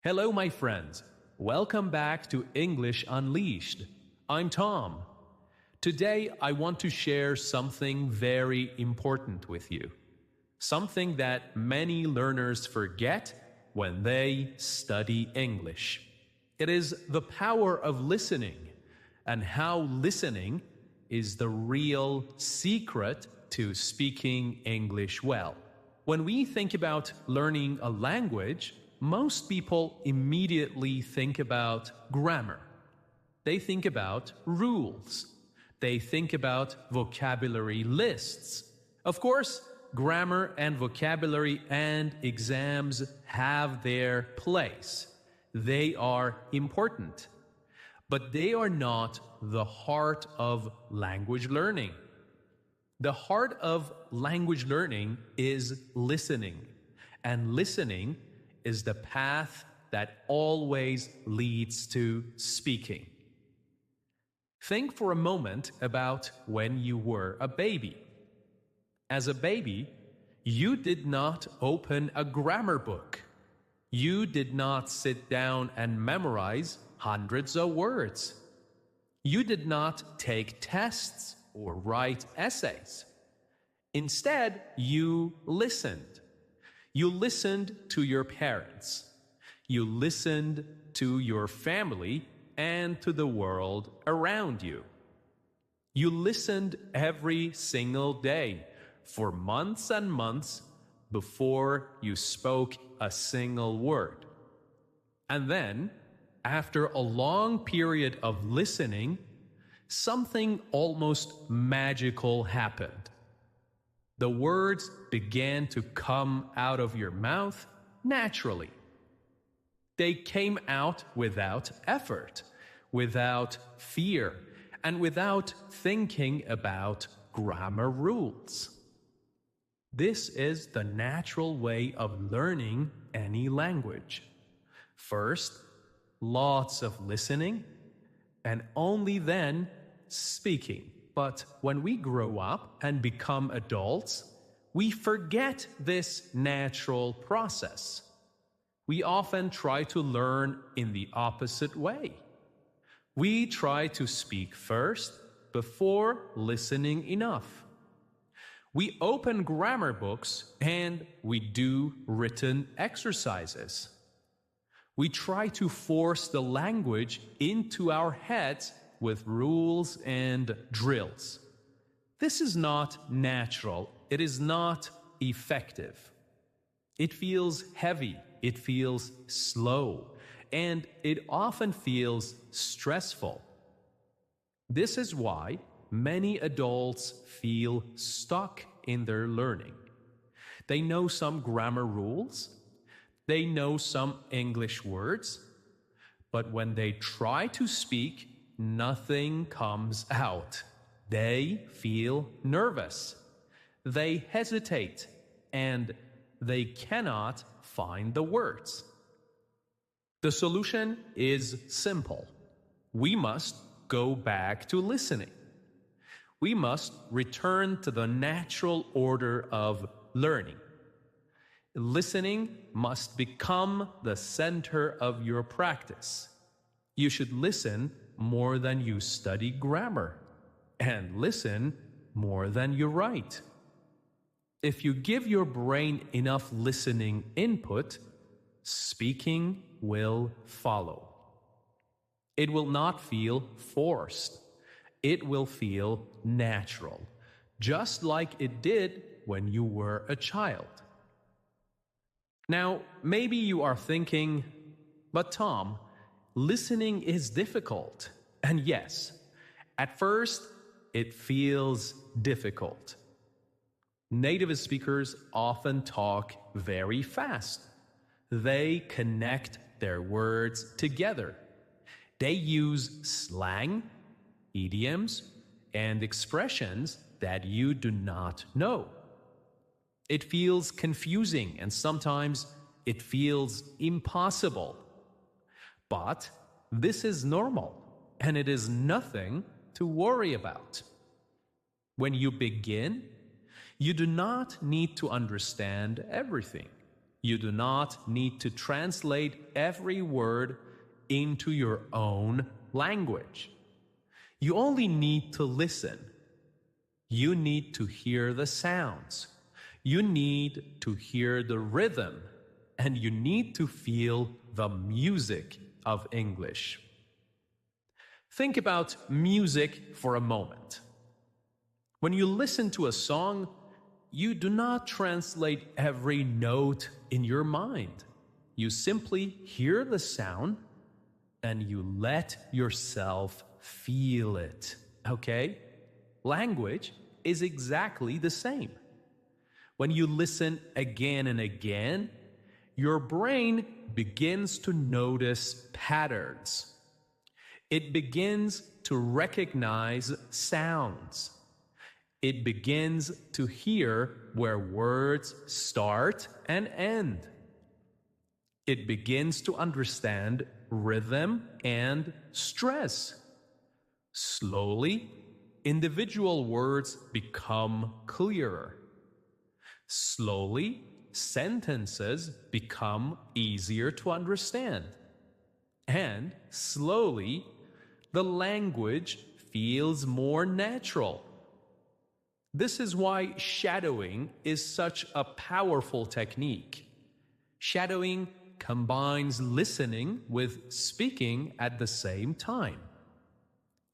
Hello, my friends. Welcome back to English Unleashed. I'm Tom. Today, I want to share something very important with you. Something that many learners forget when they study English. It is the power of listening and how listening is the real secret to speaking English well. When we think about learning a language, most people immediately think about grammar. They think about rules. They think about vocabulary lists. Of course, grammar and vocabulary and exams have their place. They are important. But they are not the heart of language learning. The heart of language learning is listening. And listening is the path that always leads to speaking. Think for a moment about when you were a baby. As a baby, you did not open a grammar book. You did not sit down and memorize hundreds of words. You did not take tests or write essays. Instead, you listened. You listened to your parents. You listened to your family and to the world around you. You listened every single day for months and months before you spoke a single word. And then, after a long period of listening, something almost magical happened. The words began to come out of your mouth naturally. They came out without effort, without fear, and without thinking about grammar rules. This is the natural way of learning any language. First, lots of listening, and only then speaking. But when we grow up and become adults, we forget this natural process. We often try to learn in the opposite way. We try to speak first before listening enough. We open grammar books and we do written exercises. We try to force the language into our heads with rules and drills. This is not natural. It is not effective. It feels heavy. It feels slow. And it often feels stressful. This is why many adults feel stuck in their learning. They know some grammar rules. They know some English words. But when they try to speak, nothing comes out. They feel nervous. They hesitate, and they cannot find the words. The solution is simple. We must go back to listening. We must return to the natural order of learning. Listening must become the center of your practice. You should listen more than you study grammar, and listen more than you write. If you give your brain enough listening input, speaking will follow. It will not feel forced. It will feel natural, just like it did when you were a child. Now, maybe you are thinking, but Tom, listening is difficult. And yes, at first, it feels difficult. Native speakers often talk very fast. They connect their words together. They use slang, idioms, and expressions that you do not know. It feels confusing and sometimes it feels impossible. But this is normal and it is nothing to worry about. When you begin, you do not need to understand everything. You do not need to translate every word into your own language. You only need to listen. You need to hear the sounds. You need to hear the rhythm. And you need to feel the music of English. Think about music for a moment. When you listen to a song, you do not translate every note in your mind. You simply hear the sound and you let yourself feel it, okay? Language is exactly the same. When you listen again and again, your brain begins to notice patterns. It begins to recognize sounds. It begins to hear where words start and end. It begins to understand rhythm and stress. Slowly, individual words become clearer. Slowly, sentences become easier to understand. And slowly, the language feels more natural. This is why shadowing is such a powerful technique. Shadowing combines listening with speaking at the same time.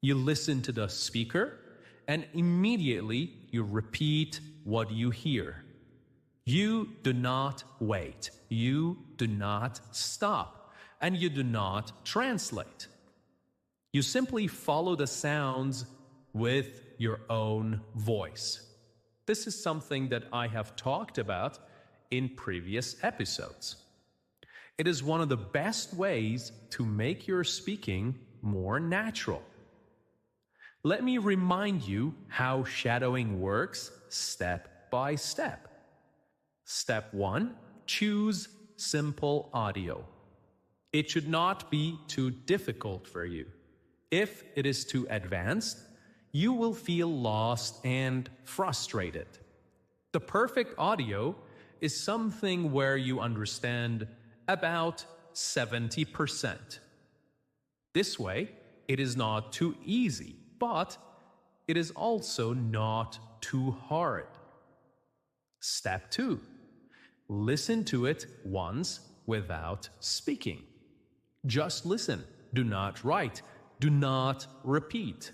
You listen to the speaker, and immediately you repeat what you hear. You do not wait. You do not stop. And you do not translate. You simply follow the sounds with your own voice. This is something that I have talked about in previous episodes. It is one of the best ways to make your speaking more natural. Let me remind you how shadowing works step by step. Step 1, choose simple audio. It should not be too difficult for you. If it is too advanced, you will feel lost and frustrated. The perfect audio is something where you understand about 70%. This way, it is not too easy, but it is also not too hard. Step 2. Listen to it once without speaking. Just listen. Do not write. Do not repeat.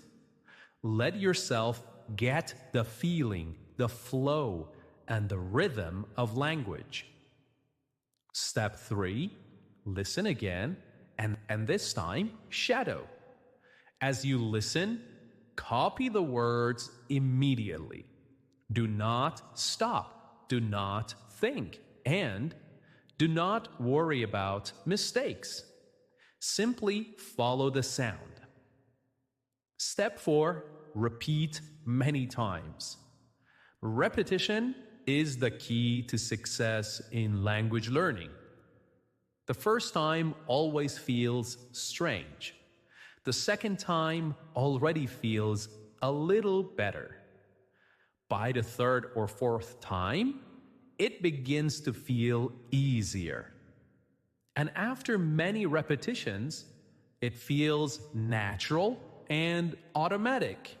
Let yourself get the feeling, the flow, and the rhythm of language. Step 3. Listen again, and this time, shadow. As you listen, copy the words immediately. Do not stop. Do not think. And do not worry about mistakes. Simply follow the sound. Step 4. Repeat many times. Repetition is the key to success in language learning. The first time always feels strange. The second time already feels a little better. By the third or fourth time, it begins to feel easier. And after many repetitions, it feels natural and automatic.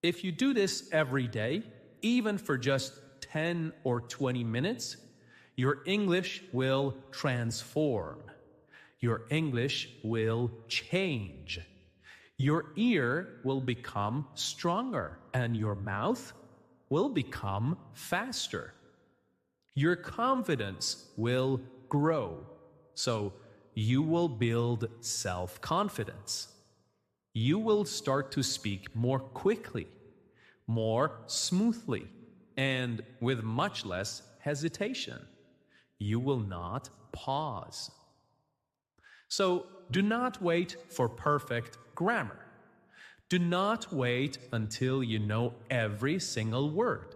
If you do this every day, even for just 10 or 20 minutes, your English will transform. Your English will change. Your ear will become stronger and your mouth will become faster. Your confidence will grow, so you will build self-confidence. You will start to speak more quickly, more smoothly, and with much less hesitation. You will not pause. So do not wait for perfect grammar. Do not wait until you know every single word.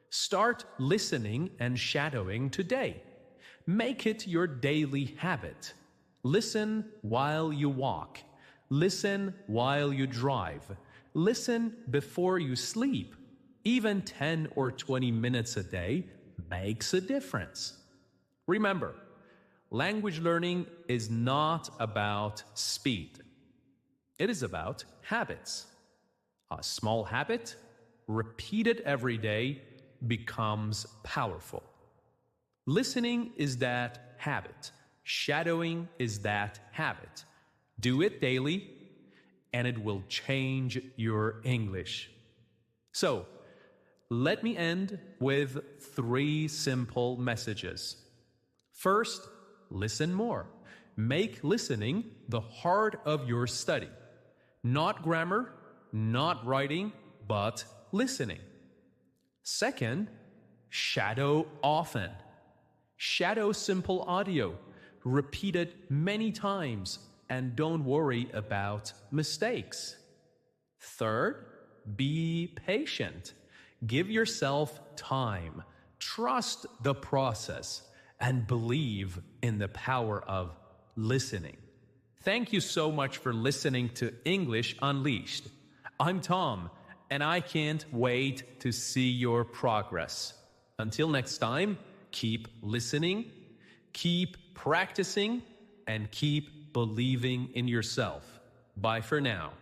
Start listening and shadowing today. Make it your daily habit. Listen while you walk. Listen while you drive. Listen before you sleep. Even 10 or 20 minutes a day makes a difference. Remember, language learning is not about speed. It is about habits. A small habit, repeated every day, becomes powerful. Listening is that habit. Shadowing is that habit. Do it daily, and it will change your English. So, let me end with 3 simple messages. First, listen more. Make listening the heart of your study. Not grammar, not writing, but listening. Second, shadow often. Shadow simple audio. Repeat it many times and don't worry about mistakes. Third, be patient. Give yourself time. Trust the process and believe in the power of listening. Thank you so much for listening to English Unleashed. I'm Tom, and I can't wait to see your progress. Until next time, keep listening, keep practicing, and keep believing in yourself. Bye for now.